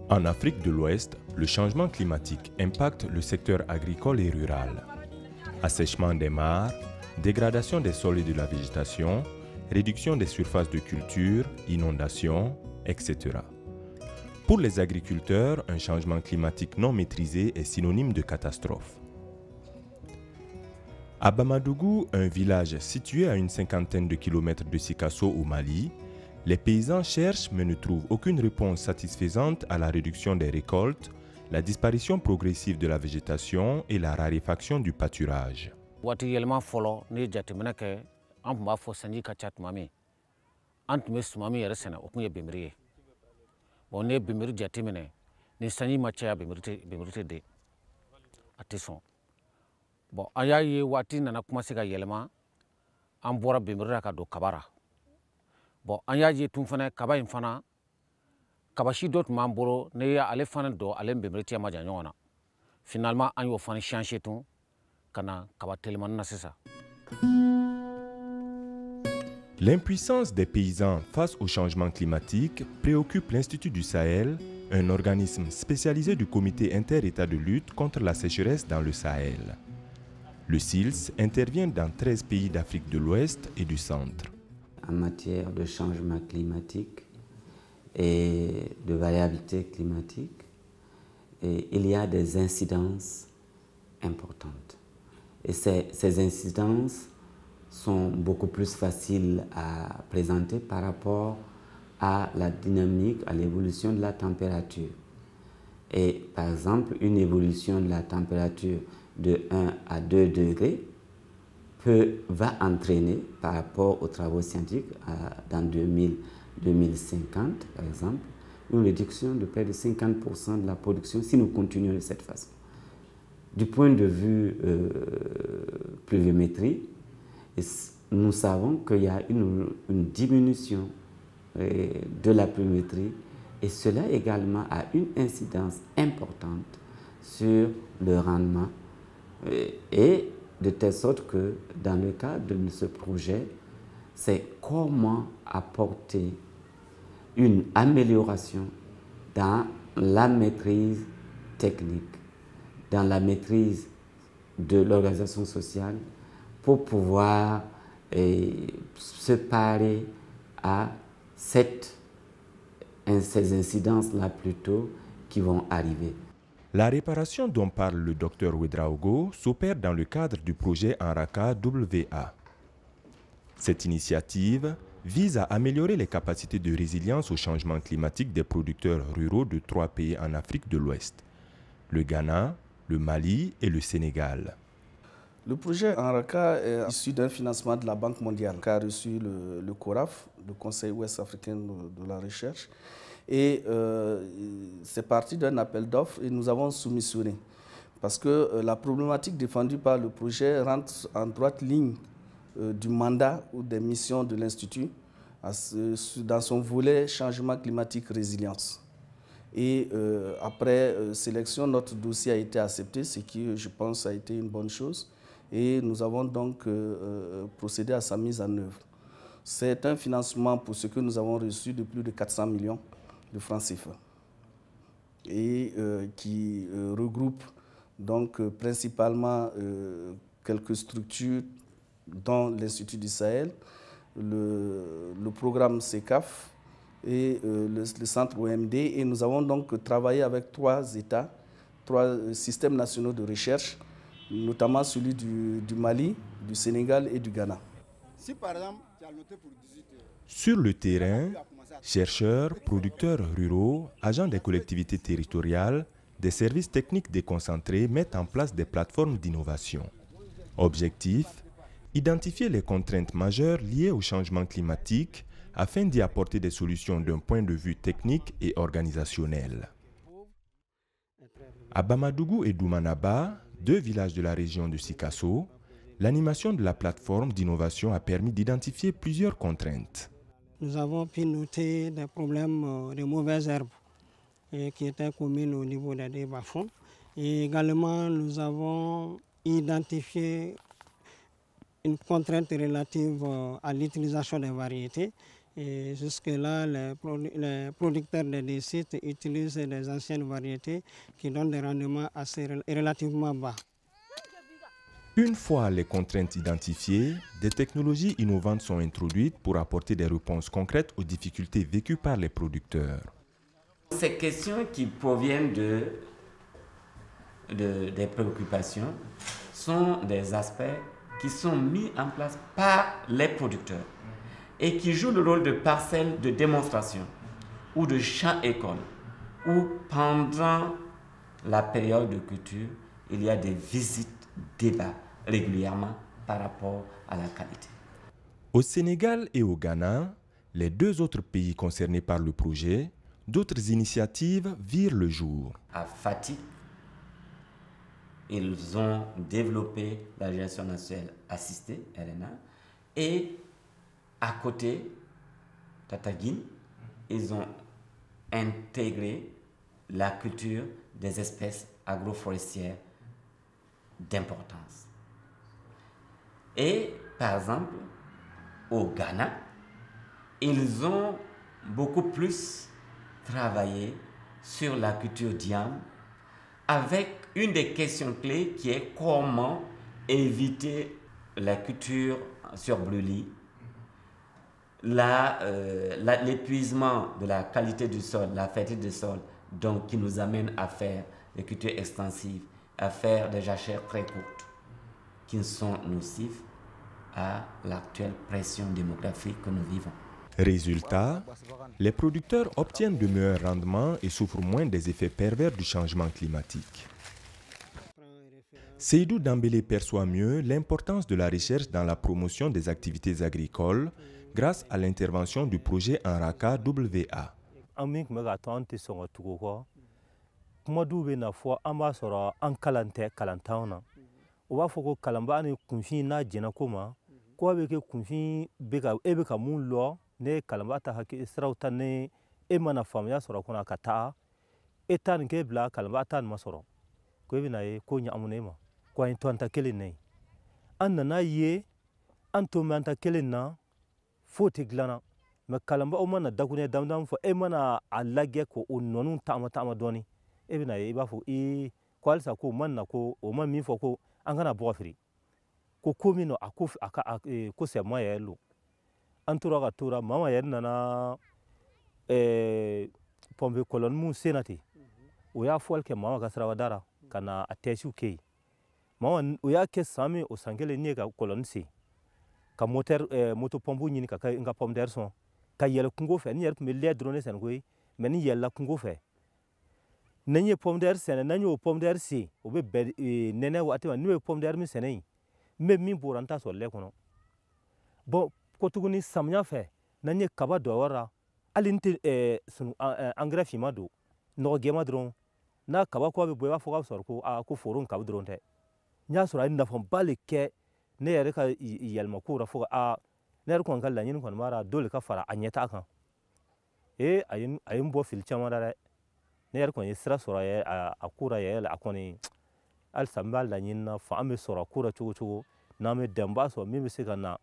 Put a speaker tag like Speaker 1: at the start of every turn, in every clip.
Speaker 1: En Afrique de l'Ouest, le changement climatique impacte le secteur agricole et rural. Assèchement des mares, dégradation des sols et de la végétation, réduction des surfaces de culture, inondations, etc. Pour les agriculteurs, un changement climatique non maîtrisé est synonyme de catastrophe. À Bamadougou, un village situé à une cinquantaine de kilomètres de Sikasso au Mali, les paysans cherchent mais ne trouvent aucune réponse satisfaisante à la réduction des récoltes, la disparition progressive de la végétation et la raréfaction du pâturage.
Speaker 2: Bon, aya ye wati nana commencé ka yelema an bɔra bemrira ka do kabara. Bon, aya ye tun fana kaba in fana kabashi dot man boro ne ya ale fana do ale bemriti ma janyona. Finalement an yo fana changer tun kana kaba tellement na c'est ça.
Speaker 1: L'impuissance des paysans face au changement climatique préoccupe l'Institut du Sahel, un organisme spécialisé du Comité inter-État de lutte contre la sécheresse dans le Sahel. Le SILS intervient dans 13 pays d'Afrique de l'Ouest et du Centre.
Speaker 3: En matière de changement climatique et de variabilité climatique, il y a des incidences importantes. Et ces incidences sont beaucoup plus faciles à présenter par rapport à la dynamique, à l'évolution de la température. Et par exemple, une évolution de la température de 1 à 2 degrés va entraîner, par rapport aux travaux scientifiques, dans 2050 par exemple, une réduction de près de 50% de la production si nous continuons de cette façon. Du point de vue pluviométrie, nous savons qu'il y a une diminution de la pluviométrie et cela également a une incidence importante sur le rendement et de telle sorte que dans le cadre de ce projet, c'est comment apporter une amélioration dans la maîtrise technique, dans la maîtrise de l'organisation sociale pour pouvoir se parer à ces incidences-là plutôt qui vont arriver.
Speaker 1: La réparation dont parle le Dr Ouedraogo s'opère dans le cadre du projet Enraka WA. Cette initiative vise à améliorer les capacités de résilience au changement climatique des producteurs ruraux de 3 pays en Afrique de l'Ouest, le Ghana, le Mali et le Sénégal.
Speaker 4: Le projet Enraka est issu d'un financement de la Banque mondiale qui a reçu le CORAF, le Conseil ouest africain de la recherche. Et c'est parti d'un appel d'offres et nous avons soumissionné. Parce que la problématique défendue par le projet rentre en droite ligne du mandat ou des missions de l'Institut dans son volet changement climatique résilience. Et après sélection, notre dossier a été accepté, ce qui, je pense, a été une bonne chose. Et nous avons donc procédé à sa mise en œuvre. C'est un financement pour ce que nous avons reçu de plus de 400 millions de francs CFA et qui regroupe donc principalement quelques structures dont l'Institut du Sahel, le programme CECAF et le centre OMD. Et nous avons donc travaillé avec 3 États, 3 systèmes nationaux de recherche, notamment celui du Mali, du Sénégal et du Ghana.
Speaker 5: Si par exemple, tu as noté pour 18 heures.
Speaker 1: Sur le terrain, chercheurs, producteurs ruraux, agents des collectivités territoriales, des services techniques déconcentrés mettent en place des plateformes d'innovation. Objectif, identifier les contraintes majeures liées au changement climatique afin d'y apporter des solutions d'un point de vue technique et organisationnel. À Bamadougou et Doumanaba, 2 villages de la région de Sikasso, l'animation de la plateforme d'innovation a permis d'identifier plusieurs contraintes.
Speaker 6: Nous avons pu noter des problèmes de mauvaises herbes qui étaient communs au niveau des bas-fonds. Et également, nous avons identifié une contrainte relative à l'utilisation des variétés Et jusque-là, les producteurs des sites utilisent des anciennes variétés qui donnent des rendements relativement bas.
Speaker 1: Une fois les contraintes identifiées, des technologies innovantes sont introduites pour apporter des réponses concrètes aux difficultés vécues par les producteurs.
Speaker 3: Ces questions qui proviennent des préoccupations sont des aspects qui sont mis en place par les producteurs et qui jouent le rôle de parcelles de démonstration ou de champ-école, où pendant la période de culture, il y a des visites, débats régulièrement par rapport à la qualité.
Speaker 1: Au Sénégal et au Ghana, les deux autres pays concernés par le projet, d'autres initiatives virent le jour.
Speaker 3: À Fatick, ils ont développé la gestion naturelle assistée, RNA, et à côté, Tataguine, ils ont intégré la culture des espèces agroforestières d'importance. Et par exemple, au Ghana, ils ont beaucoup plus travaillé sur la culture d'iam avec une des questions clés qui est comment éviter la culture sur brûlis, l'épuisement de la qualité du sol, la fertilité du sol, donc qui nous amène à faire des cultures extensives, à faire des jachères très courtes, qui sont nocifs à l'actuelle pression démographique que nous vivons.
Speaker 1: Résultat, les producteurs obtiennent de meilleurs rendements et souffrent moins des effets pervers du changement climatique. Seydou Dambélé perçoit mieux l'importance de la recherche dans la promotion des activités agricoles grâce à l'intervention du projet Enraka WA.
Speaker 7: ne kalamba ta haki srauta ne e mana famya soro kuna kata etan ke bla kalamba tan masoro ko bina e ko nya amune ma ko en tonta kelen ne an na ye an to manta kelen na foti glana me kalamba o mana dagune damdam fo e mana alage ko ononu tama doni e bina e ba fo e kwalsa ko manna ko o man mi fo ko an kana bo firi ko komino akuf aka ko se ma yelo antura tura mama yadna na pombe kolon mu senati o ya folke mama kasra wadara kana ateshu ke mama o ya ke sami o sangele ne ga kolon si ka motor moto pombu nyini ka nga pom der son ka yel kungo fe ni yer me le drone sen goy men yella kungo fe nanye pom der sen nanyo pom der si o be nene wati ma ni pom der mi senei me mi boranta so le kono bo kotuguni samnya fe nanye kaba dowara alinti sunu engrais fima do no gema dron na kaba ko be boya fo sor ko ko forun kaba dron te nya sura inda fon balike ne yare ka yelma ko ra fo ne ko ngalla nyin kon mara dole ka fara anyeta kan ayin bo fil chama dare ne yare ko yisra sura ye akura ye la akoni al sambal la nyin na fa ame sura kura chugo na me demba so mi se kana.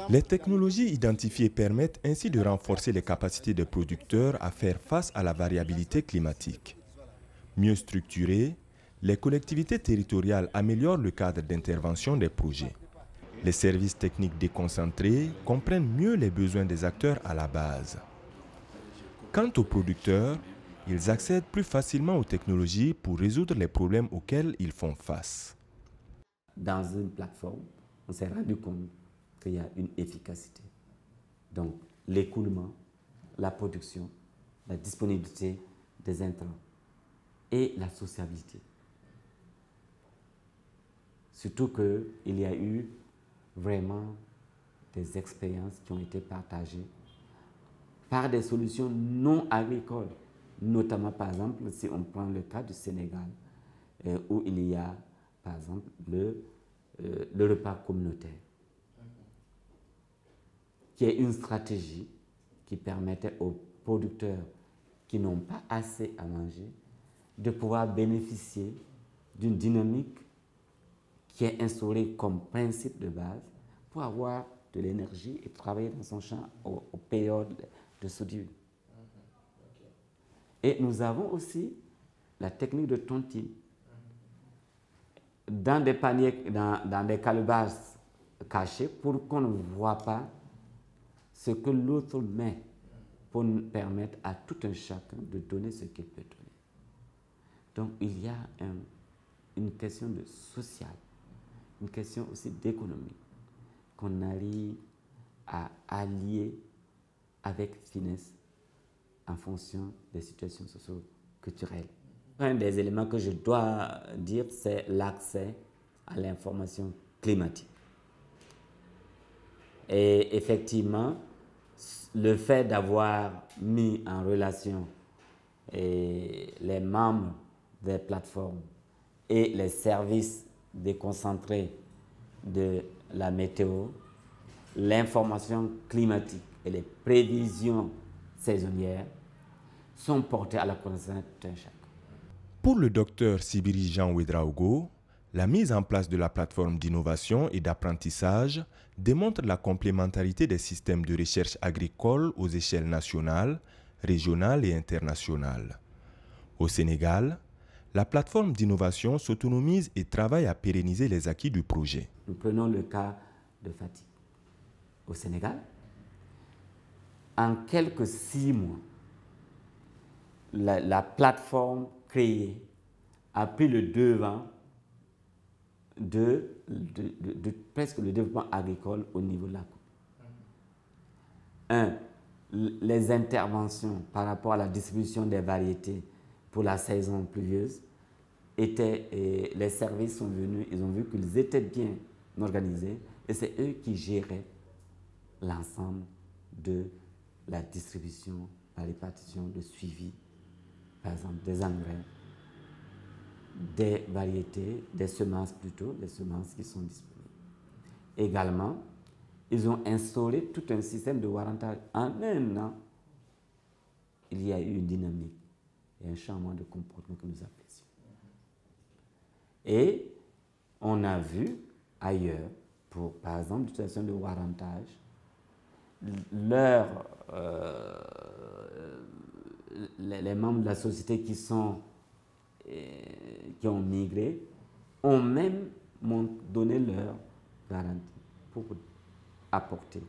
Speaker 1: Les technologies identifiées permettent ainsi de renforcer les capacités des producteurs à faire face à la variabilité climatique. Mieux structurées, les collectivités territoriales améliorent le cadre d'intervention des projets. Les services techniques déconcentrés comprennent mieux les besoins des acteurs à la base. Quant aux producteurs, ils accèdent plus facilement aux technologies pour résoudre les problèmes auxquels ils font face.
Speaker 3: Dans une plateforme, on s'est rendu compte qu'il y a une efficacité. Donc, l'écoulement, la production, la disponibilité des intrants et la sociabilité. Surtout qu'il y a eu vraiment des expériences qui ont été partagées par des solutions non agricoles. Notamment, par exemple, si on prend le cas du Sénégal, où il y a, par exemple, le repas communautaire, qui est une stratégie qui permettait aux producteurs qui n'ont pas assez à manger de pouvoir bénéficier d'une dynamique qui est instaurée comme principe de base pour avoir de l'énergie et travailler dans son champ aux périodes de soudure. Et nous avons aussi la technique de tontine. Dans des paniers, dans des calebasses cachées, pour qu'on ne voit pas ce que l'autre met, pour nous permettre à tout un chacun de donner ce qu'il peut donner. Donc il y a une question de social, une question aussi d'économie, qu'on arrive à allier avec finesse en fonction des situations socio-culturelles. Un des éléments que je dois dire, c'est l'accès à l'information climatique. Et effectivement, le fait d'avoir mis en relation les membres des plateformes et les services déconcentrés de la météo, l'information climatique et les prévisions saisonnières sont portées à la connaissance d'un chacun.
Speaker 1: Pour le docteur Sibiri Jean Ouedraogo, la mise en place de la plateforme d'innovation et d'apprentissage démontre la complémentarité des systèmes de recherche agricole aux échelles nationales, régionales et internationales. Au Sénégal, la plateforme d'innovation s'autonomise et travaille à pérenniser les acquis du projet.
Speaker 3: Nous prenons le cas de Fatick. Au Sénégal, en quelques 6 mois, la plateforme créée a pris le devant de presque le développement agricole au niveau de la coupe. Les interventions par rapport à la distribution des variétés pour la saison pluvieuse, les services sont venus, ils ont vu qu'ils étaient bien organisés et c'est eux qui géraient l'ensemble de la distribution, la répartition, le suivi, par exemple des engrais, des variétés, des semences plutôt, des semences qui sont disponibles. Également, ils ont instauré tout un système de warrantage. En un an, il y a eu une dynamique et un changement de comportement que nous apprécions. Et on a vu ailleurs, pour par exemple l'utilisation de warrantage, les membres de la société qui ont migré ont même donné leur garantie pour apporter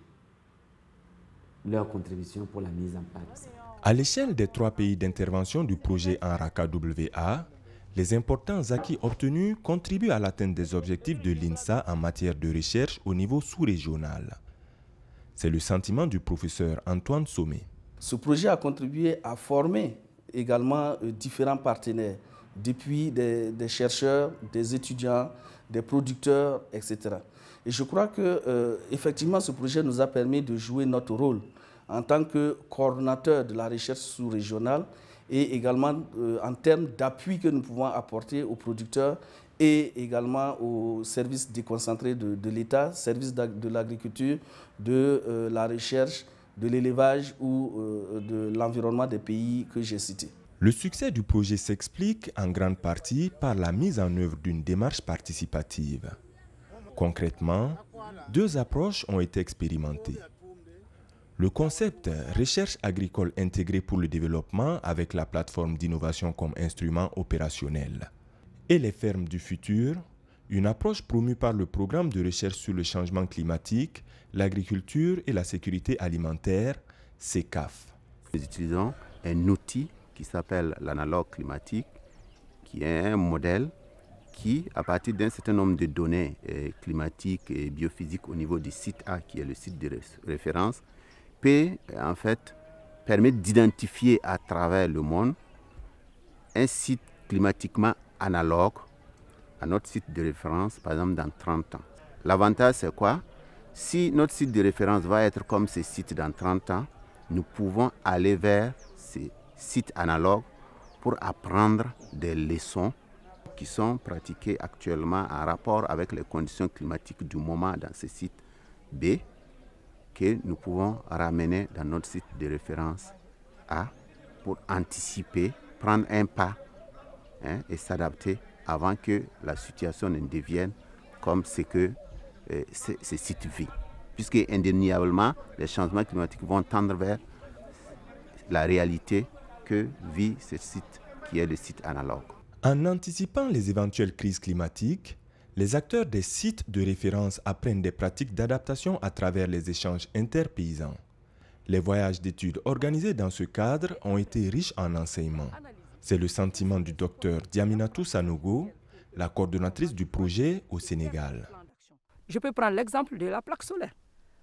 Speaker 3: leur contribution pour la mise en place.
Speaker 1: À l'échelle des 3 pays d'intervention du projet ENRACA-WA, les importants acquis obtenus contribuent à l'atteinte des objectifs de l'INSA en matière de recherche au niveau sous-régional. C'est le sentiment du professeur Antoine Sommet.
Speaker 4: Ce projet a contribué à former également différents partenaires, depuis des chercheurs, des étudiants, des producteurs, etc. Et je crois que effectivement, ce projet nous a permis de jouer notre rôle en tant que coordonnateur de la recherche sous-régionale et également en termes d'appui que nous pouvons apporter aux producteurs et également aux services déconcentrés de l'État, services de l'agriculture, de la recherche, de l'élevage ou de l'environnement des pays que j'ai cités.
Speaker 1: Le succès du projet s'explique en grande partie par la mise en œuvre d'une démarche participative. Concrètement, 2 approches ont été expérimentées. Le concept recherche agricole intégrée pour le développement avec la plateforme d'innovation comme instrument opérationnel. Et les fermes du futur, une approche promue par le programme de recherche sur le changement climatique, l'agriculture et la sécurité alimentaire, CECAF.
Speaker 8: Nous utilisons un outil qui s'appelle l'analogue climatique, qui est un modèle qui, à partir d'un certain nombre de données climatiques et biophysiques au niveau du site A, qui est le site de référence, peut en fait permettre d'identifier à travers le monde un site climatiquement analogue à notre site de référence, par exemple dans 30 ans. L'avantage, c'est quoi? Si notre site de référence va être comme ces sites dans 30 ans, nous pouvons aller vers ces sites analogues pour apprendre des leçons qui sont pratiquées actuellement en rapport avec les conditions climatiques du moment dans ces sites B, que nous pouvons ramener dans notre site de référence A pour anticiper, prendre un pas et s'adapter avant que la situation ne devienne comme ce que ces sites vivent. puisque indéniablement, les changements climatiques vont tendre vers la réalité que vit ce site, qui est le site analogue.
Speaker 1: En anticipant les éventuelles crises climatiques, les acteurs des sites de référence apprennent des pratiques d'adaptation à travers les échanges interpaysans. Les voyages d'études organisés dans ce cadre ont été riches en enseignements. C'est le sentiment du docteur Diaminatou Sanogo, la coordonnatrice du projet au Sénégal.
Speaker 9: Je peux prendre l'exemple de la plaque solaire.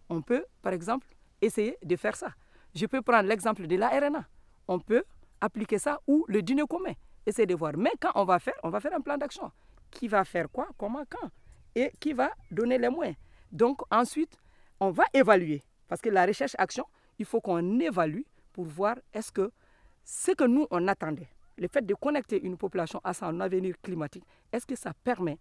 Speaker 9: On peut, par exemple, essayer de faire ça. Je peux prendre l'exemple de la RNA. On peut appliquer ça ou le dîner commun. Essayer de voir. Mais quand on va faire un plan d'action. Qui va faire quoi, comment, quand, et qui va donner les moyens. Donc ensuite, on va évaluer. Parce que la recherche-action, il faut qu'on évalue pour voir est-ce que ce que nous, on attendait, le fait de connecter une population à son avenir climatique, est-ce que ça permet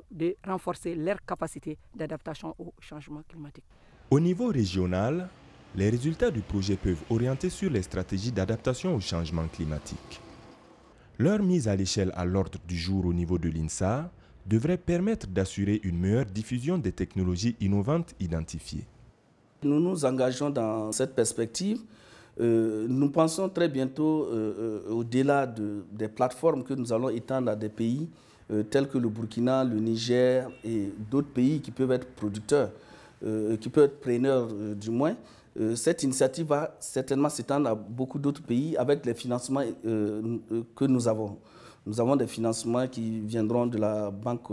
Speaker 9: de renforcer leur capacité d'adaptation au changement climatique.
Speaker 1: Au niveau régional, les résultats du projet peuvent orienter sur les stratégies d'adaptation au changement climatique. Leur mise à l'échelle à l'ordre du jour au niveau de l'INSA devrait permettre d'assurer une meilleure diffusion des technologies innovantes identifiées.
Speaker 4: Nous nous engageons dans cette perspective. Nous pensons très bientôt, au-delà des plateformes que nous allons étendre à des pays tels que le Burkina, le Niger et d'autres pays qui peuvent être producteurs, qui peuvent être preneurs du moins. Cette initiative va certainement s'étendre à beaucoup d'autres pays avec les financements que nous avons. Nous avons des financements qui viendront de la Banque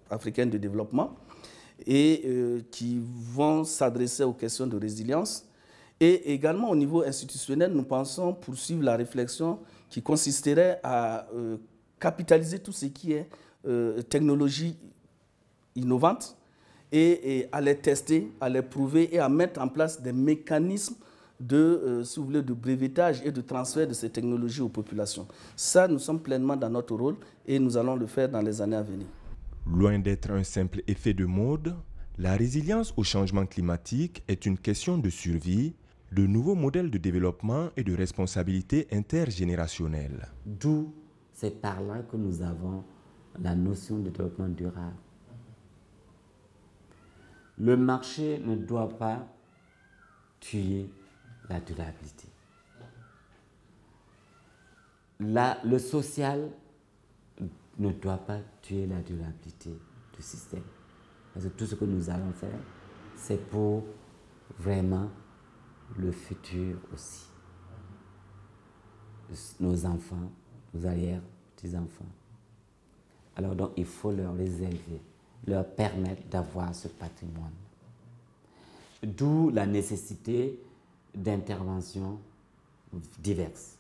Speaker 4: africaine de développement et qui vont s'adresser aux questions de résilience. Et également au niveau institutionnel, nous pensons poursuivre la réflexion qui consisterait à capitaliser tout ce qui est technologie innovante et à les tester, à les prouver et à mettre en place des mécanismes de, si vous voulez, de brevetage et de transfert de ces technologies aux populations. Ça, nous sommes pleinement dans notre rôle et nous allons le faire dans les années à venir.
Speaker 1: Loin d'être un simple effet de mode, la résilience au changement climatique est une question de survie, de nouveaux modèles de développement et de responsabilité intergénérationnelle.
Speaker 3: D'où c'est par là que nous avons la notion de développement durable. Le marché ne doit pas tuer la durabilité. Le social ne doit pas tuer la durabilité du système. Parce que tout ce que nous allons faire, c'est pour vraiment le futur aussi. Nos enfants, nos arrière-petits-enfants. Alors donc, il faut leur réserver, leur permettre d'avoir ce patrimoine. D'où la nécessité d'interventions diverses.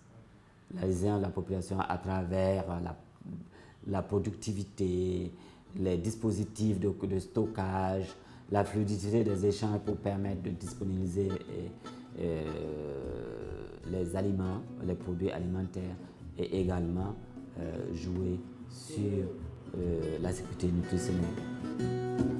Speaker 3: La résilience de la population à travers la productivité, les dispositifs de stockage, la fluidité des échanges pour permettre de disponibiliser les aliments, les produits alimentaires et également jouer sur la sécurité nutritionnelle.